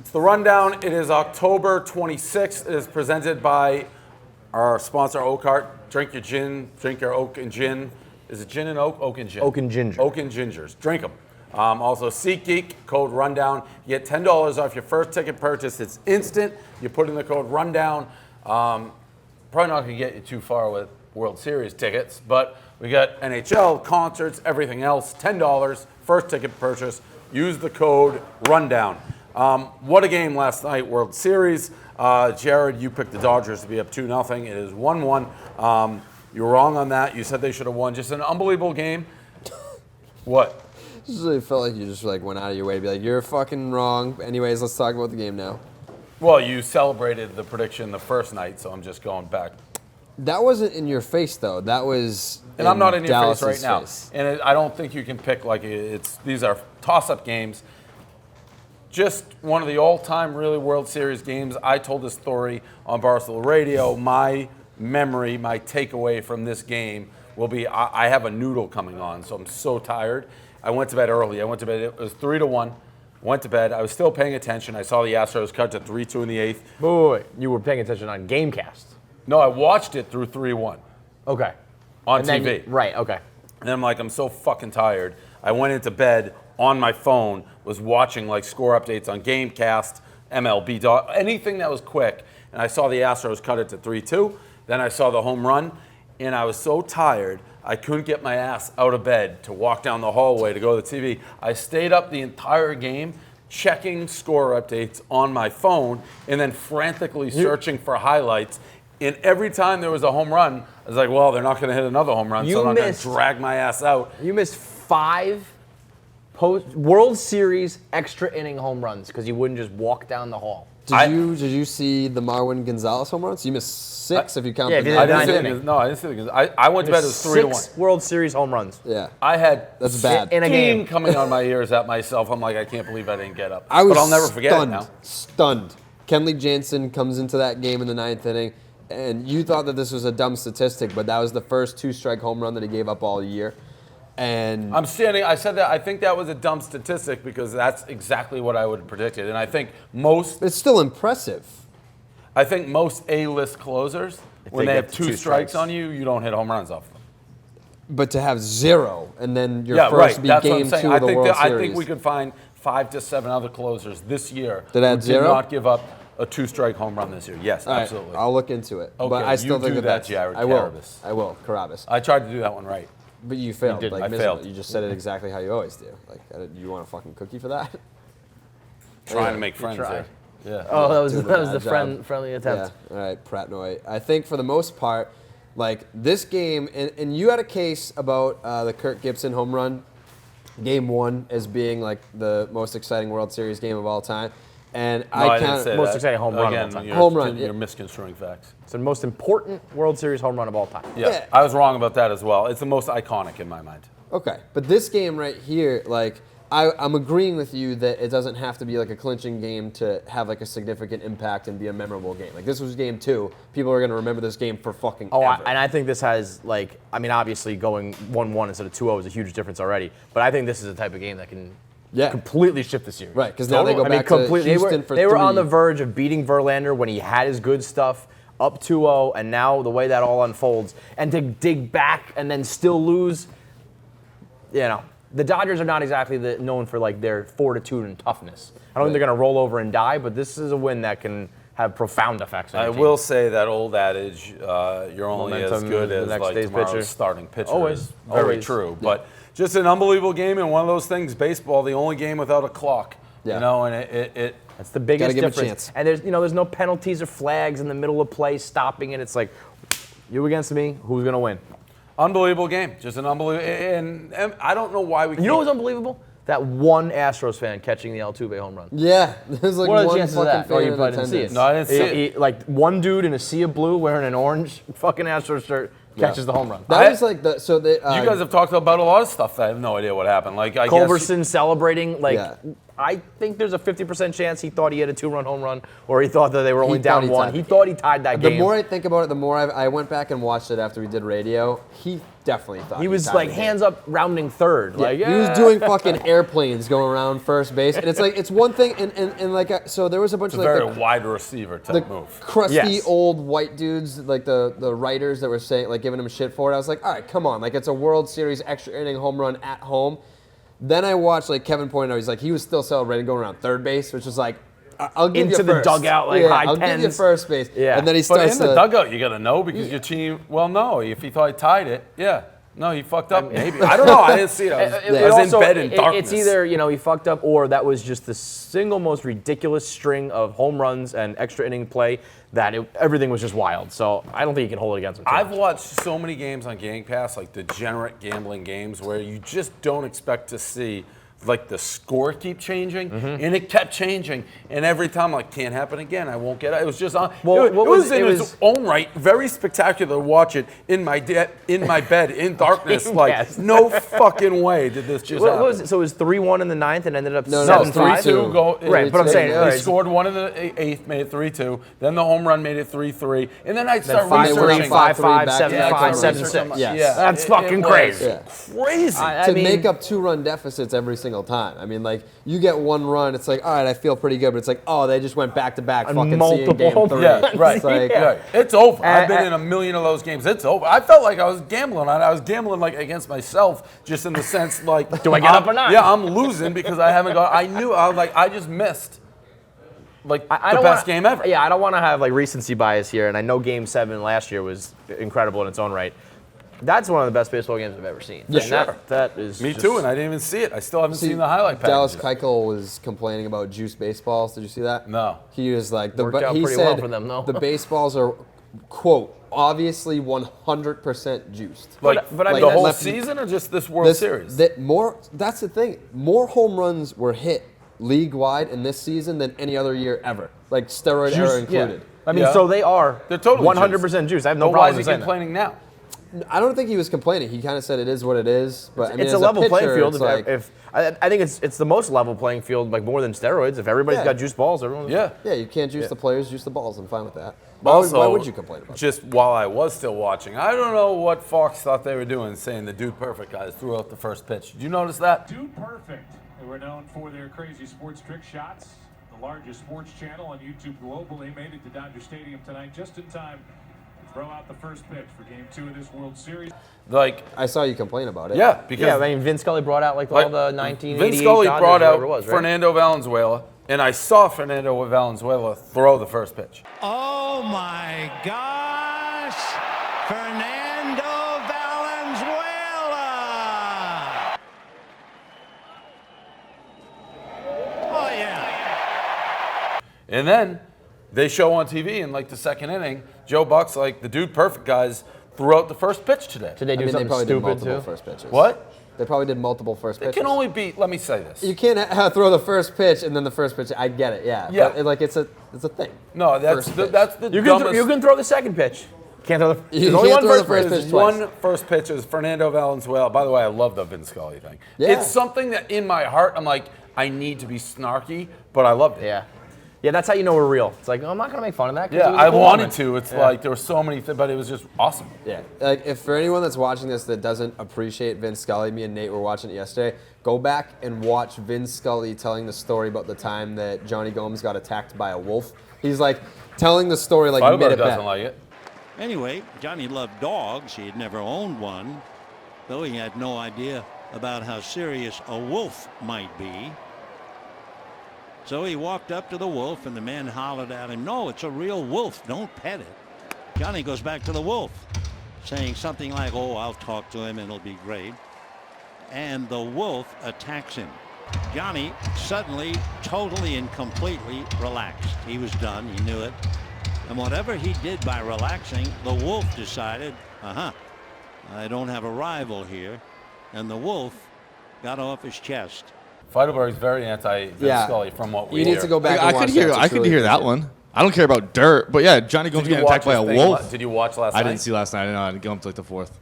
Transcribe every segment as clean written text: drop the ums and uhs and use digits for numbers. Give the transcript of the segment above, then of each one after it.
It's the rundown. It is October 26th. It is presented by our sponsor, Oakheart. Drink your gin, drink your oak and gin. Is it gin and oak? Oak and gin. Oak and ginger. Oak and gingers. Drink them. Also, SeatGeek, code rundown. You get $10 off your first ticket purchase. It's instant. You put in the code rundown. Probably not going to get you too far with World Series tickets, but we got NHL, concerts, everything else. $10, first ticket purchase. Use the code rundown. What a game last night, World Series. Jared, you picked the Dodgers to be up 2-0. It is 1-1. You were wrong on that. You said they should have won. Just an unbelievable game. What? Just really felt like you just went out of your way to be like, you're fucking wrong. Anyways, let's talk about the game now. Well, you celebrated the prediction the first night, so I'm just going back. That wasn't in your face, though. That was And I'm not in your Dallas's face right now. face. And I don't think you can pick these are toss-up games. Just one of the all-time really World Series games. I told this story on Barstool Radio. My memory, my takeaway from this game will be I have a noodle coming on, so I'm so tired. I went to bed early. It was 3-1. Went to bed. I was still paying attention. I saw the Astros cut to 3-2 in the eighth. Wait. You were paying attention on Gamecast. No, I watched it through 3-1 Okay. on And TV. then right, okay. And I'm like, I'm so fucking tired. I went into bed on my phone, was watching score updates on Gamecast, MLB, anything that was quick. And I saw the Astros cut it to 3-2. Then I saw the home run, and I was so tired, I couldn't get my ass out of bed to walk down the hallway to go to the TV. I stayed up the entire game checking score updates on my phone and then frantically searching for highlights. And every time there was a home run, I was like, well, they're not going to hit another home run, so I'm not going to drag my ass out. You missed 5 World Series extra inning home runs because you wouldn't just walk down the hall. Did you see the Marwin Gonzalez home runs? You missed 6 if you count the I nine. I didn't see the I went to bed, it was 3-1. 6 World Series home runs. Yeah. I had That's bad. In a game. coming on my ears at myself. I'm like, I can't believe I didn't get up. But I'll never forget it now. Stunned. Kenley Jansen comes into that game in the 9th inning, and you thought that this was a dumb statistic, but that was the first 2-strike home run that he gave up all year. And I said that, I think that was a dumb statistic because that's exactly what I would have predicted. And I think it's still impressive. most A-list closers, when they have 2 strikes on you, you don't hit home runs off them. But to have 0 and then your first be That's game 2 of the World Series. I think we could find 5 to 7 other closers this year that had who 0? did not give up a 2-strike home run this year. Yes, absolutely. I'll look into it. Okay, but I still you think do that's Jared I will. Carabas. I will. Carabas. I tried to do that one right. But you failed. didn't. I miserably. failed. You just said it exactly how you always do. You want a fucking cookie for that? Trying to make friends there. Yeah. Oh, that was Doing a the bad job. friendly attempt. Yeah. All right, Pratnoy. I think for the most part, this game, and you had a case about the Kirk Gibson home run, Game 1 as being the most exciting World Series game of all time. And I didn't say most that. exciting home run of all Again, time. Home run, You're misconstruing facts. It's the most important World Series home run of all time. Yeah, I was wrong about that as well. It's the most iconic in my mind. Okay, but this game right here, I'm agreeing with you that it doesn't have to be a clinching game to have a significant impact and be a memorable game. This was Game 2. People are going to remember this game for fucking ever. And I think this has obviously going 1-1 instead of 2-0 is a huge difference already. But I think this is the type of game that can completely shift the series. Right, because now they go back to Houston for 3. They were on the verge of beating Verlander when he had his good stuff, up 2-0, and now the way that all unfolds, and to dig back and then still lose, the Dodgers are not exactly known for their fortitude and toughness. I don't think they're going to roll over and die, but this is a win that can have profound effects on I the team. will say that old adage, you're only as Momentum, good the as next day's tomorrow's pitcher. starting pitcher. Always. Is very Always. true. But just an unbelievable game, and one of those things, baseball, the only game without a clock. Yeah. And it That's the biggest give 'em a difference. chance. And there's no penalties or flags in the middle of play stopping it. It's you against me, who's going to win? unbelievable game. Just an unbelievable, and I don't know why we can't. You know what's unbelievable? That one Astros fan catching the Altuve home run. Yeah, there's What are the one chances of fucking that? Oh, fan you in probably didn't see it. attendance. No, I didn't see it. One dude in a sea of blue wearing an orange fucking Astros shirt catches the home run. That was like the You guys have talked about a lot of stuff that I have no idea what happened. I guess Culberson celebrating. Yeah. I think there's a 50% chance he thought he had a 2-run home run, or he thought that they were only thought down he one. tied He the thought he tied that The game. more I think about it, the more I went back and watched it after we did radio. He definitely thought He was tied like the game. hands up, rounding third. Yeah, Like he was doing fucking airplanes going around first base, and it's like it's one thing, and like so there was a bunch It's of a like very wide receiver the type move. crusty Yes. old white dudes, like the writers that were saying like giving him shit for it. I was like, all right, come on, like it's a World Series extra inning home run at home. Then I watched like Kevin pointed out, he's like he was still celebrating going around third base, which was like. I'll give Into you the first. dugout, like yeah, high I'll give you tens. first base. Yeah. And then he But starts in the to, dugout, you got to know because your team. Well, no, if he thought he tied it, yeah. No, he fucked up. Maybe I don't know. I didn't see it. I was in bed in darkness. It's either he fucked up or that was just the single most ridiculous string of home runs and extra inning play that everything was just wild. So I don't think you can hold it against him. too I've much. watched so many games on Game Pass, like degenerate gambling games, where you just don't expect to see like the score keep changing, and it kept changing, and every time I'm like, can't happen again. I won't get it. It was just on. Well, it was in it its was- own right very spectacular to watch it in my bed in darkness. Like Yes. no fucking way did this just What happen. was it? So it was 3-1 in the ninth and ended up No, 7-5. 3-2 go. Right, but I'm saying they all right, scored one in the eighth, made it 3-2. Then the home run made it 3-3, and then I then start 5-3, researching. 5-5, back to back 7-5, to 7-6. Yes. Yeah, That's it fucking was crazy. Yeah. Crazy. to make up 2-run deficits every single time. I mean, like you get one run, it's like, all right, I feel pretty good, but it's like, oh, they just went back to back, fucking multiple seeing game 3. Yeah, right. It's like, Yeah. Right. It's over. I've been And- in a million of those games. It's over. I felt like I was gambling on it. I was gambling like against myself, just in the sense like, Do I get up or not? Yeah, I'm losing because I haven't got. I knew I was like I just missed like I the don't best wanna, game ever. Yeah, I don't want to have like recency bias here, and I know Game 7 last year was incredible in its own right. That's one of the best baseball games I've ever seen. Yeah, And sure. that is Me just- too, and I didn't even see it. I still haven't seen the highlight Dallas package. Keuchel was complaining about juice baseballs. Did you see that? No. He was like, Worked out he pretty said well for them, though. the baseballs are, quote, obviously 100% juiced. Like, but I mean, the that's whole left- season or just this World Series? That's the thing. More home runs were hit league-wide in this season than any other year ever. Like steroid era included. I mean, Yeah. so they are They're totally 100% juice. I have no But why problem is with he saying that. complaining now? I don't think he was complaining. He kind of said it is what it is. But I mean, It's as a level pitcher, playing field. it's like, I think it's the most level playing field, like more than steroids. If everybody's Yeah. got juice balls, everyone's Yeah. yeah, you can't juice the players, juice the balls. I'm fine with that. Also, why would you complain about that? Just while I was still watching, I don't know what Fox thought they were doing, saying the Dude Perfect guys threw out the first pitch. Did you notice that? Dude Perfect, who are known for their crazy sports trick shots, the largest sports channel on YouTube globally, made it to Dodger Stadium tonight just in time to throw out the first pitch for Game 2 of this World Series. Like, I saw you complain about it. yeah, because Yeah, I mean, Vince Scully brought out like all the 1988 Vince Scully Dodgers, brought out whatever it was, right? Fernando Valenzuela, and I saw Fernando Valenzuela throw the first pitch. Oh my gosh! Fernando Valenzuela! Oh yeah. And then they show on TV in like the second inning, Joe Buck's like, the Dude Perfect guys threw out the first pitch today. Did they I do mean, they something probably did stupid multiple too? first pitches. What? They probably did multiple first It pitches. can only be, let me say this. You can't throw the first pitch and then the first pitch. I get it, yeah. Yeah. But it's a thing. No, that's First the, pitch. that's the You can dumbest. you can throw the second pitch. Can't throw the. You There's only can't one throw the first first pitch. pitch. There's twice. one first pitch is Fernando Valenzuela. By the way, I love the Vince Scully thing. Yeah. It's something that in my heart, I'm like, I need to be snarky, but I loved it. Yeah, yeah. That's how you know we're real. It's like, oh, I'm not gonna make fun of that. 'cause Yeah, it was a I cool wanted moment. to. It's Yeah. like there were so many things, but it was just awesome. Yeah. Like, if for anyone that's watching this that doesn't appreciate Vince Scully, me and Nate were watching it yesterday, go back and watch Vince Scully telling the story about the time that Johnny Gomes got attacked by a wolf. He's like telling the story like Firebird mid-at-bat. doesn't like it. Anyway, Johnny loved dogs. He had never owned one, though he had no idea about how serious a wolf might be. So he walked up to the wolf, and the man hollered at him, "No, it's a real wolf. Don't pet it." Johnny goes back to the wolf, saying something like, "Oh, I'll talk to him and it'll be great." And the wolf attacks him. Johnny suddenly, totally and completely relaxed. He was done. He knew it. And whatever he did by relaxing, the wolf decided, I don't have a rival here. And the wolf got off his chest. Firebird is very anti-Vince Yeah. Scully from what we You hear. need to go back I and watch could hear. that to I could truly hear that appreciate it. one. I don't care about dirt, but yeah, Johnny Gomes Did you getting watch attacked by a his thing wolf. Did you watch last night? I didn't see last night. I know. I didn't get him to like the fourth.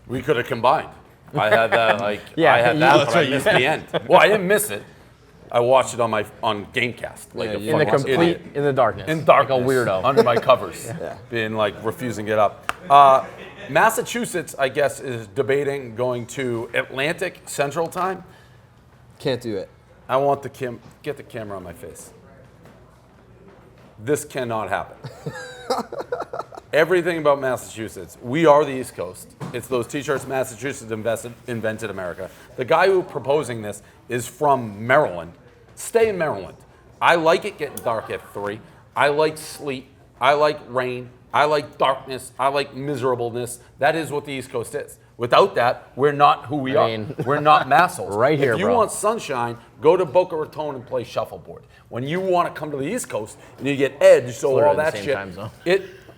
We could have combined. I had that I Yeah, had you- that, that's but I right, you- missed the end. Well, I didn't miss it. I watched it on Gamecast, like Yeah, a you- In the fucking complete, idiot. in the darkness. In darkness, Like a weirdo. under my covers, being like refusing to get up. Massachusetts, I guess, is debating going to Atlantic Central Time. Can't do it. I want get the camera on my face. This cannot happen. Everything about Massachusetts. We are the East Coast. It's those T-shirts. Massachusetts invented America. The guy who's proposing this is from Maryland. Stay in Maryland. I like it getting dark at 3. I like sleet. I like rain. I like darkness. I like miserableness. That is what the East Coast is. Without that, we're not who we are. We're not massholes. Right here, If you bro. want sunshine, go to Boca Raton and play shuffleboard. When you want to come to the East Coast and you get edged, so all literally the that same shit. time zone.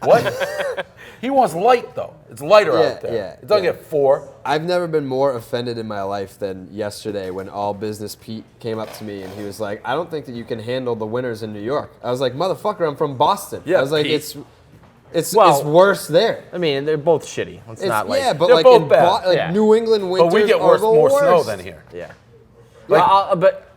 What? He wants light though. It's lighter out there. Yeah, It doesn't get 4. I've never been more offended in my life than yesterday when All Business Pete came up to me and he was like, I don't think that you can handle the winters in New York. I was like, motherfucker, I'm from Boston. Yeah, I was like, Pete. it's Well- worse there. I mean, they're both shitty. It's not like yeah, but They're like both in bad. like Yeah. New England winters But we get are the more snow worst. than here. yeah. But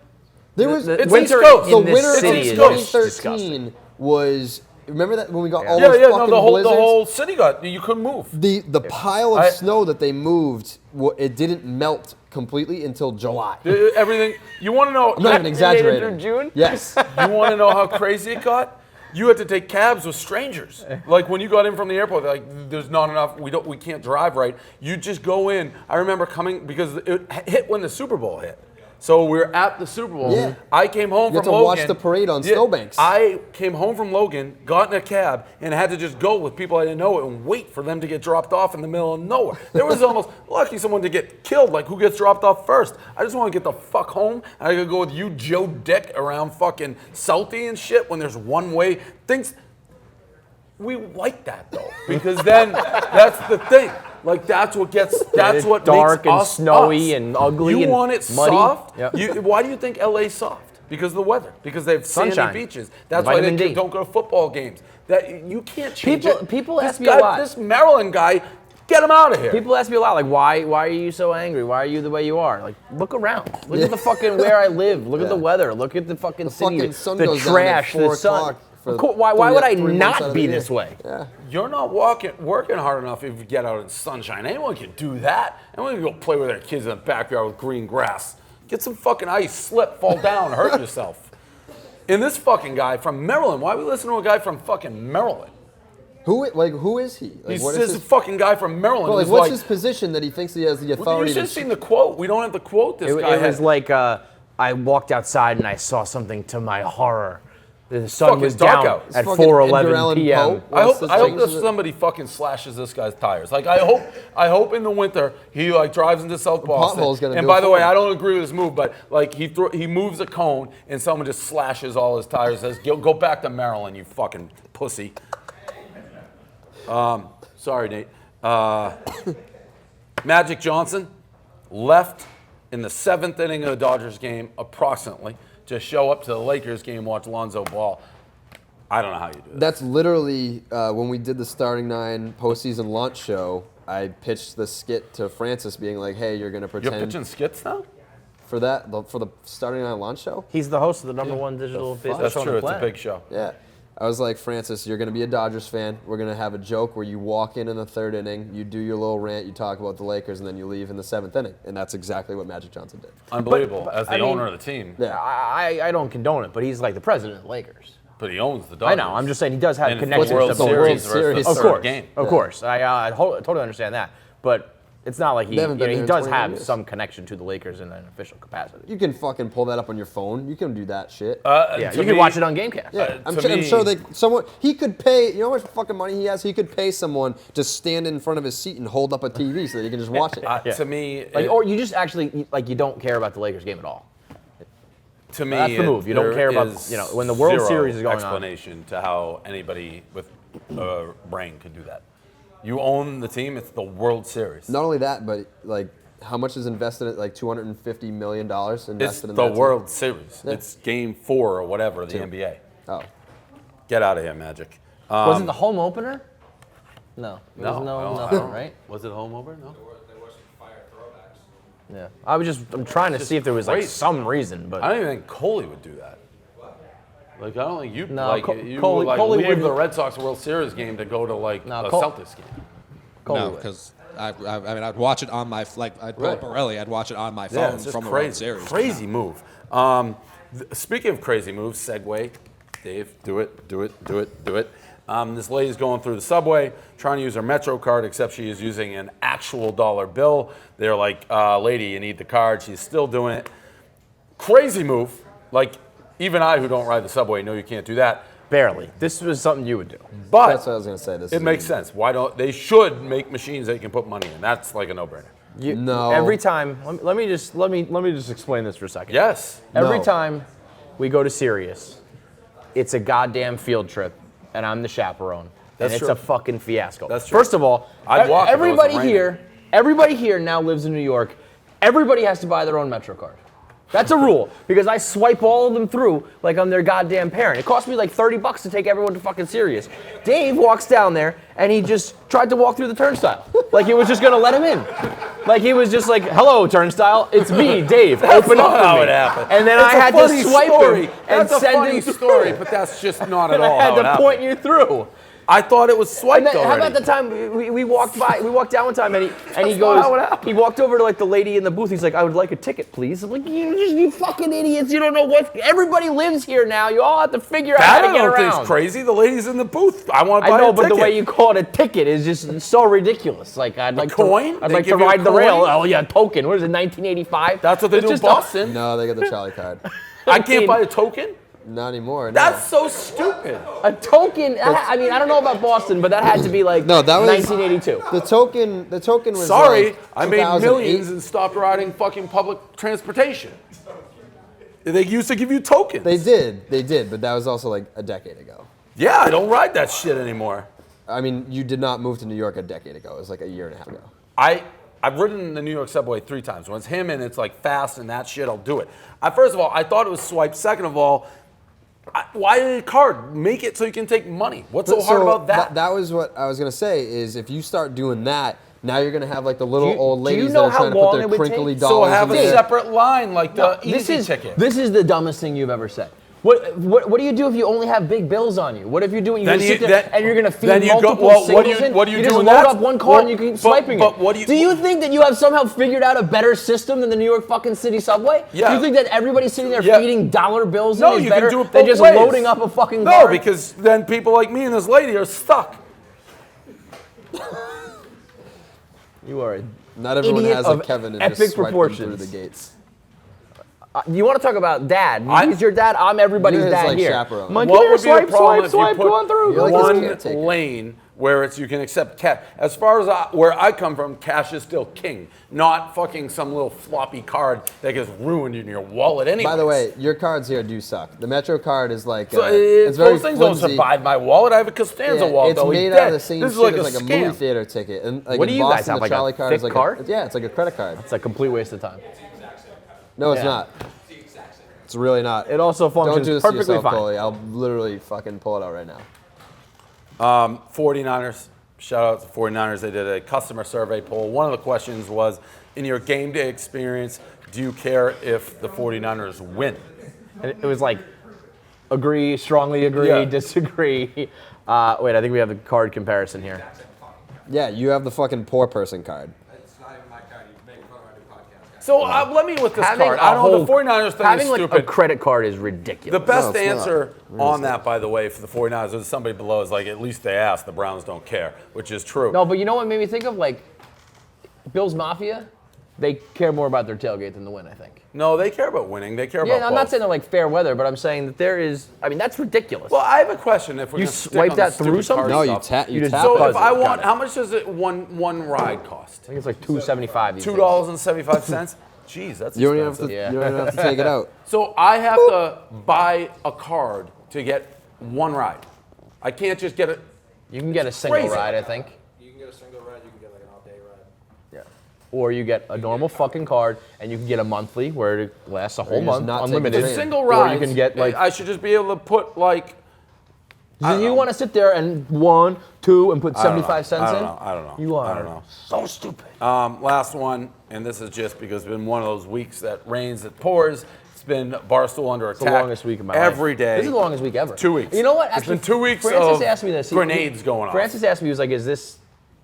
There was the It's winter East Coast. the in this winter city of is just 2013 disgusting. was. Remember that when we got all Yeah, those yeah. fucking No, blizzards? the whole city you couldn't move. The pile of I- snow that they moved, it didn't melt completely until July. Everything. You want to know? I'm not even exaggerating. through June? Yes. You want to know how crazy it got? You had to take cabs with strangers. Like when you got in from the airport, they're like, there's not enough. We can't drive right. You just go in. I remember coming because it hit when the Super Bowl hit. So we're at the Super Bowl. Yeah. I came home You from had to Logan. watch the parade on Snowbanks. I came home from Logan, got in a cab, and had to just go with people I didn't know and wait for them to get dropped off in the middle of nowhere. There was almost lucky someone to get killed. Like, who gets dropped off first? I just want to get the fuck home. And I could go with you, Joe Dick, around fucking Southie and shit when there's one-way things. We like that though, because then that's the thing. Like that's what dark makes and us snowy us. and ugly You and want it muddy. soft? Yep. Why do you think LA's soft? Because of the weather. Because they have sandy Sunshine. beaches. That's why Vitamin they D. don't go to football games. That you can't change it. People This ask me guy, a lot. This Maryland guy, get him out of here. People ask me a lot, like, why are you so angry? Why are you the way you are? Like, look around. Look at the fucking where I live. Look at the weather. Look at the fucking city. fucking sun the goes down trash. at 4 The sun. o'clock for Of course, why would I 3 months out not of be the year. this way? Yeah. You're not working hard enough if you get out in sunshine. Anyone can do that. Anyone can go play with their kids in the backyard with green grass. Get some fucking ice, slip, fall down, hurt yourself. And this fucking guy from Maryland, why are we listening to a guy from fucking Maryland? Who is he? Like, He's what this is his, fucking guy from Maryland. well, like, who's what's his position that he thinks he has the you authority should to? have seen the quote. We don't have the quote this It guy was had. like I walked outside and I saw something to my horror. The sun Fucking was dark down out. at Fucking Edgar 4:11 Allan p.m. Poe. I What's hope the that chances of- somebody fucking slashes this guy's tires. Like I hope in the winter he like drives into South Boston. pothole's gonna And do by it the for way, him. I don't agree with this move, but like he moves a cone and someone just slashes all his tires. Says go back to Maryland, you fucking pussy. Sorry, Nate. Magic Johnson left in the 7th inning of the Dodgers game, approximately, to show up to the Lakers game, watch Lonzo Ball. I don't know how you do that. That's literally when we did the Starting 9 postseason launch show. I pitched the skit to Francis, being like, "Hey, you're gonna You're pretend pitching skits now? for the Starting 9 launch show." He's the host of the number one digital baseball That's show on true. the It's a planet. big show. Yeah. I was like, Francis, you're going to be a Dodgers fan. We're going to have a joke where you walk in the 3rd inning, you do your little rant, you talk about the Lakers, and then you leave in the 7th inning. And that's exactly what Magic Johnson did. Unbelievable. But, As the I mean- owner of the team. Yeah. I don't condone it, but he's like the president of the Lakers. But he owns the I Dodgers. know. I'm just saying he does have And it's connections the World to the both World Series. teams. The rest Series. of Of the third course, game. of course. I totally understand that, but it's not like he They haven't been he there in does 21 have years. some connection to the Lakers in an official capacity. You can fucking pull that up on your phone. You can do that shit. Yeah, you can watch it on GameCast. yeah, I'm to sure me- he could pay. You know how much fucking money he has? He could pay someone to stand in front of his seat and hold up a TV so that he can just watch it. Yeah. To me, Or you just actually like you don't care about the Lakers game at all. to me, That's the move. You don't there care about, is you know, when the World zero Series is going on. explanation to how anybody with a brain could do that. You own the team. It's the World Series. Not only that, but like, how much is invested? At like $250 million invested It's in the that team? World Series. Yeah. It's Game 4 or whatever of the Two. NBA. Oh, Get out of here, Magic. Was it the home opener? No. There was No, nothing, right? Was it home over? No. Yeah. I'm trying to see if there was like crazy. some reason, but I don't even think Coley would do that. Like I don't think No, like Co- you Coley- would like Coley leave wouldn't- the Red Sox World Series game to go to like No, a Col- Celtics game. call No, roulette. because I mean, I'd watch it on my I'd pull up Borelli. I'd watch it on my Yeah, phone it's just from the crazy. World Series. Crazy move. Speaking of crazy moves, segue. Dave, do it. This lady's going through the subway, trying to use her Metro card, except she is using an actual dollar bill. They're like, lady, you need the card. She's still doing it. Crazy move. Like, even I, who don't ride the subway, know you can't do that. Barely. This was something you would do. But That's what I was gonna say. This it is makes sense. Why don't they should make machines that you can put money in? That's like a no-brainer. No. Every time, let me just explain this for a second. Yes. Every No. time we go to Sirius, it's a goddamn field trip, and I'm the chaperone. That's and it's true. a fucking fiasco. That's true. First of all, I'd walk if it wasn't everybody here now lives in New York. Everybody has to buy their own Metro card. That's a rule, because I swipe all of them through like I'm their goddamn parent. It cost me like $30 to take everyone to fucking Sirius. Dave walks down there, and he just tried to walk through the turnstile. Like he was just gonna let him in. Like he was just like, hello, turnstile, it's me, Dave, open up That's for not how me. it happened. And then That's I a had funny to swipe story. him and That's a send funny him story, through. but that's just not at And all I had how it to happened. point you through. I thought it was swiped And then, how already. about the time we walked down one time and he not how it goes, happened. he walked over to like the lady in the booth. He's like, I would like a ticket, please. I'm like, you fucking idiots. You don't know what. Everybody lives here now. You all have to figure out That how to I get don't around. think's crazy. The lady's in the booth. I want to I buy know, a but ticket. the way you call it a ticket is just so ridiculous. Like I'd like coin? I'd They like to give you a ride the rail. coin? Oh yeah, token. What is it? 1985. That's what they It's do in just Boston. No, they got the Charlie card. I can't buy a token? Not anymore. No. That's so stupid. A token. I mean, I don't know about Boston, but that had to be like No, that was 1982. The token was Sorry, like I made 2008. millions and stopped riding fucking public transportation. They used to give you tokens. They did, but that was also like a decade ago. Yeah, I don't ride that shit anymore. I mean, you did not move to New York a decade ago. It was like a year and a half ago. I've ridden the New York subway 3 times. When it's him and it's like fast and that shit, I'll do it. First of all, I thought it was swiped. Second of all, why did a card? Make it so you can take money. What's so hard about that? That was what I was gonna say. Is if you start doing that, now you're gonna have like the little Do you- old do you ladies know that are how trying to put long their it would crinkly take? So dollars have in a there. separate line like the easy ticket. This is the dumbest thing you've ever said. What do you do if you only have big bills on you? What if you're doing Then sit you- there then- and you're going to feed then you go- multiple well, singles in? what do you do just when load that's- up one card well, and you keep but- swiping but it. what do you- do you think that you have somehow figured out a better system than the New York fucking city subway? Yeah. Do you think that everybody's sitting there Yeah. feeding dollar bills No, in is you better can do it than both just ways. loading up a fucking No, card? because then people like me and this lady are stuck. You are a Not everyone idiot has of a Kevin and epic just swipe them through proportions. the gates. You want to talk about dad? I- He's your dad. I'm everybody's You're his, dad like, here. chaperone. Mike, What here, would be the problem swipe, if you go put on through. You're like his one caretaker. lane where you can accept cash? As far as where I come from, cash is still king, not fucking some little floppy card that gets ruined in your wallet anyway. By the way, your cards here do suck. The Metro card is like So it's very those things don't flimsy. survive my wallet. I have a Costanza Yeah, wallet. it's though. He's made dead. out of the same This is shit like as a like a scam. movie theater ticket. And like What in do you guys Boston, have, the like a Charlie card is thick like card? yeah, it's like a credit card. It's a complete waste of time. No, it's Yeah. not. It's really not. It also Don't functions do this to perfectly yourself, fine. Coley. I'll literally fucking pull it out right now. 49ers. Shout out to 49ers. They did a customer survey poll. One of the questions was, in your game day experience, do you care if the 49ers win? And it was like, agree, strongly agree, Yeah. disagree. Wait, I think we have the card comparison here. Yeah, you have the fucking poor person card. So let me with this card. a I don't know. whole- The 49ers thing having is like stupid. a credit card is ridiculous. The best it's not. answer on that, by the way, for the 49ers, is somebody below is like, at least they asked. The Browns don't care, which is true. No, but you know what made me think of? Like, Bills Mafia, they care more about their tailgate than the win, I think. No, they care about winning. They care Yeah, about I'm not both. saying they're like fair weather, but I'm saying that there is, I mean, that's ridiculous. Well, I have a question. If we're You gonna stick swipe on that the through stupid card something? No, you stuff. you just tap. So buzz if it. I Got want, it. how much does it one ride cost? I think it's like $2.75 these days. $2.75. Jeez, that's You don't even have expensive. to. Yeah. You don't even have to take it out. So I have to buy a card to get one ride. I can't just get it. You can get a single crazy. ride, I think. You can get a single ride, you can get like an all-day ride. Yeah. Or you get a normal fucking card, and you can get a monthly where it lasts a whole you just month, not take unlimited. the train. Single Or ride. you can get like. I should just be able to put like. Do you want to sit there and 1, 2, and put 75 cents I in? don't know. I don't know. You are I don't know. so stupid. Last one, and this is just because it's been one of those weeks that rains, it pours. It's been Barstool under attack. It's the longest week of my life. every day. This is the longest week ever. 2 weeks. You know what? It's been 2 weeks Francis of asked me this. grenades going off. Francis asked me, he was like, is this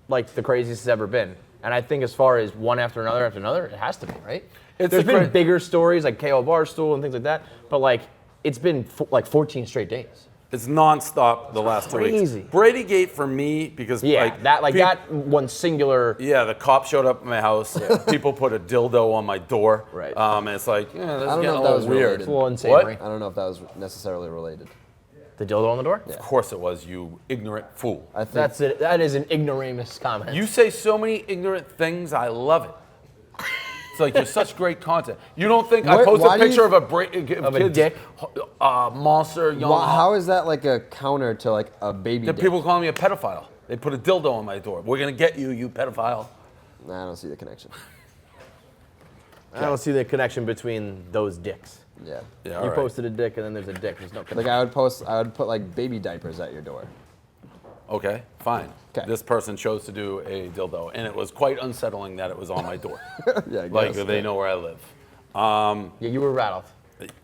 like the craziest it's ever been. And I think as far as one after another, it has to be, right? It's There's the been bigger stories like KO Barstool and things like that, but like it's been like 14 straight days. It's nonstop the last 2 weeks. Crazy. Brady Gate for me because that one singular. Yeah, the cop showed up at my house. People put a dildo on my door. Right. And it's like, this is I don't getting know a if that little was weird. related. It's a little unsavory. I don't know if that was necessarily related. The dildo on the door? Of course it was, you ignorant fool. I think That's it. That is an ignoramus comment. You say so many ignorant things, I love it. It's like you're such great content. You don't think I posted a picture of a dick monster young. how is that like a counter to like a baby? The dick? people calling me a pedophile. They put a dildo on my door. We're gonna get you, you pedophile. Nah, I don't see the connection. I don't see the connection between those dicks. Yeah. Yeah, You all right. posted a dick and then there's a dick. There's no connection. Like I would put like baby diapers at your door. Okay, fine. 'Kay. This person chose to do a dildo, and it was quite unsettling that it was on my door. Yeah, I Like guess. they know where I live. Yeah, you were rattled.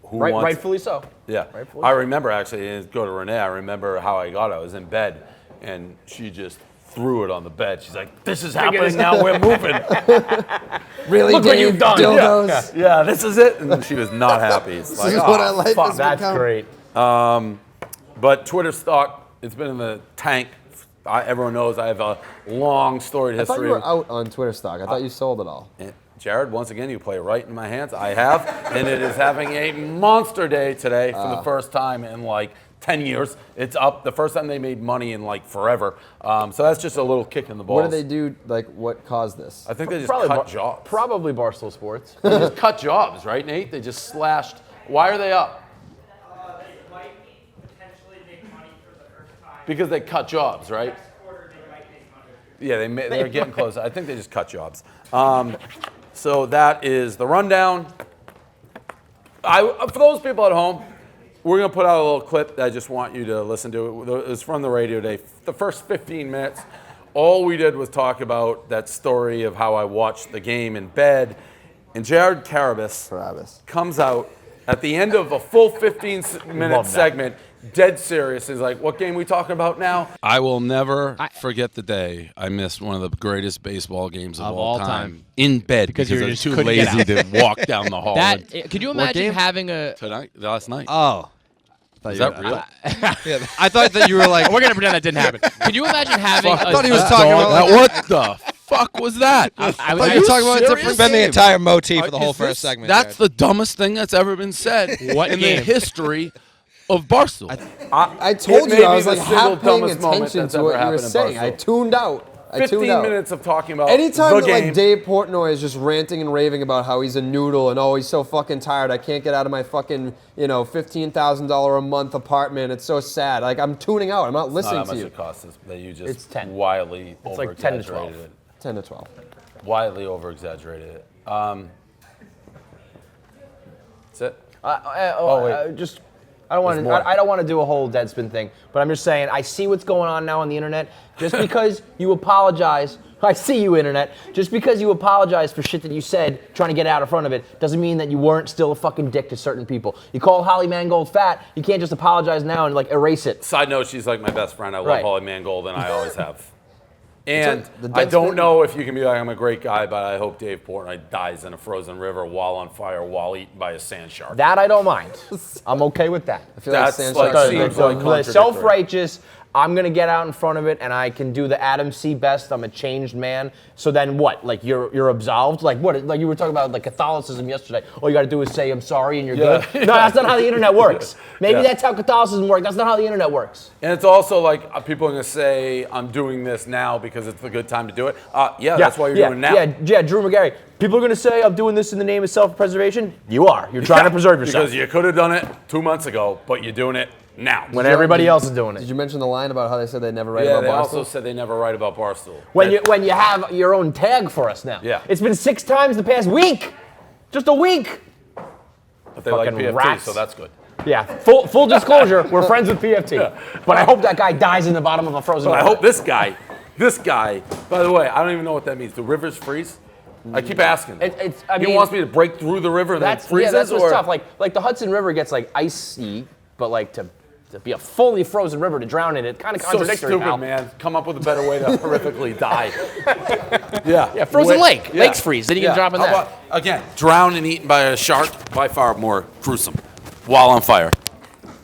Who wants? Rightfully so. Yeah. Rightfully I so. remember actually, and go to Renee, I remember how I got it. I was in bed, and she just threw it on the bed. She's like, this is happening now, we're moving. Really, Look what you've done. Dildos. Yeah, this is it. And she was not happy. It's like, This is "Oh, what I like. fuck." This That's become- great. But Twitter stock, it's been in the tank. Everyone knows I have a long storied I thought history. you were out on Twitter stock. I thought you sold it all. Jared, once again, you play right in my hands. I have, and it is having a monster day today for the first time in like 10 years. It's up. The first time they made money in like forever. So that's just a little kick in the balls. What did they do? Like, what caused this? I think they just cut jobs. Probably Barstool Sports. They just cut jobs, right, Nate? They just slashed. Why are they up? They might potentially make money for the first time. Because they cut jobs, right? Next quarter, they might make money. Yeah, they're getting close. I think they just cut jobs. So that is the rundown. For those people at home, we're going to put out a little clip that I just want you to listen to. It's from the radio day. The first 15 minutes, all we did was talk about that story of how I watched the game in bed. And Jared Carabas comes out at the end of a full 15-minute segment, dead serious. He's like, what game we talking about now? I will never forget the day I missed one of the greatest baseball games of all time in bed because you I was just too couldn't get lazy to walk down the hall. Could you imagine having a Last night. Oh. Is that real? I thought that you were like. We're gonna pretend that didn't happen. Could you imagine having? I thought he was talking about. Like, What the fuck was that? I thought you were talking about a different. Been the entire motif for the whole first segment. That's the dumbest thing that's ever been said What in game? the history of Barstool. I told It you may I be was the like single half paying dumbest moment attention that's to ever what you were happened in saying. I Barstool. tuned out. 15 minutes of talking about Anytime the that, game. like Dave Portnoy is just ranting and raving about how he's a noodle and oh he's so fucking tired I can't get out of my fucking $15,000 a month apartment, it's so sad. Like I'm tuning out. I'm not It's listening not how to much you. it costs us, that you just It's 10. wildly It's like 10 to 12. over-exaggerated it. 10 to 12. Wildly over-exaggerated it. That's it. Just I don't want There's to. more. I don't want to do a whole Deadspin thing, but I'm just saying I see what's going on now on the internet. Just because you apologize, I see you, internet. Just because you apologize for shit that you said, trying to get out in front of it, doesn't mean that you weren't still a fucking dick to certain people. You call Holly Mangold fat, you can't just apologize now and like erase it. Side note, she's like my best friend. I love Right. Holly Mangold, and I always have. And The I don't Deadspin- know if you can be like, I'm a great guy, but I hope Dave Portnoy dies in a frozen river while on fire, while eaten by a sand shark. That I don't mind. I'm okay with that. I feel like That's Sand like Shark's seems good. like contradictory. Self-righteous. I'm gonna get out in front of it, and I can do the Adam C. Best. I'm a changed man. So then what? Like you're absolved? Like what? Like you were talking about like Catholicism yesterday. All you got to do is say I'm sorry and you're good. No, that's not how the internet works. Maybe Yeah. that's how Catholicism works. That's not how the internet works. And it's also like people are going to say, I'm doing this now because it's a good time to do it. Yeah, that's why you're doing it now. Yeah, Drew McGarry. People are gonna say I'm doing this in the name of self-preservation. You are. You're trying to preserve yourself. Because you could have done it 2 months ago, but you're doing it now. when everybody else is doing Did it. you mention the line about how they said they never write Yeah, about they Barstool? also said they never write about Barstool. When you have your own tag for us now. Yeah. It's been 6 times the past week. Just a week. But they like fucking PFT, rats. so that's good. Yeah, full disclosure, we're friends with PFT. But I hope that guy dies in the bottom of a frozen But I river. hope this guy, by the way, I don't even know what that means. Do rivers freeze? I keep asking. I he mean, wants me to break through the river and then it freezes? that's what's or tough. Like the Hudson River gets like icy, but like to to be a fully frozen river to drown in it. Kind of So contradictory, stupid, pal. man. Come up with a better way to horrifically die. Yeah. Yeah, frozen lake. Yeah. Lakes freeze. Then you can drop in How that. about, again, drown and eaten by a shark, by far more gruesome. While on fire.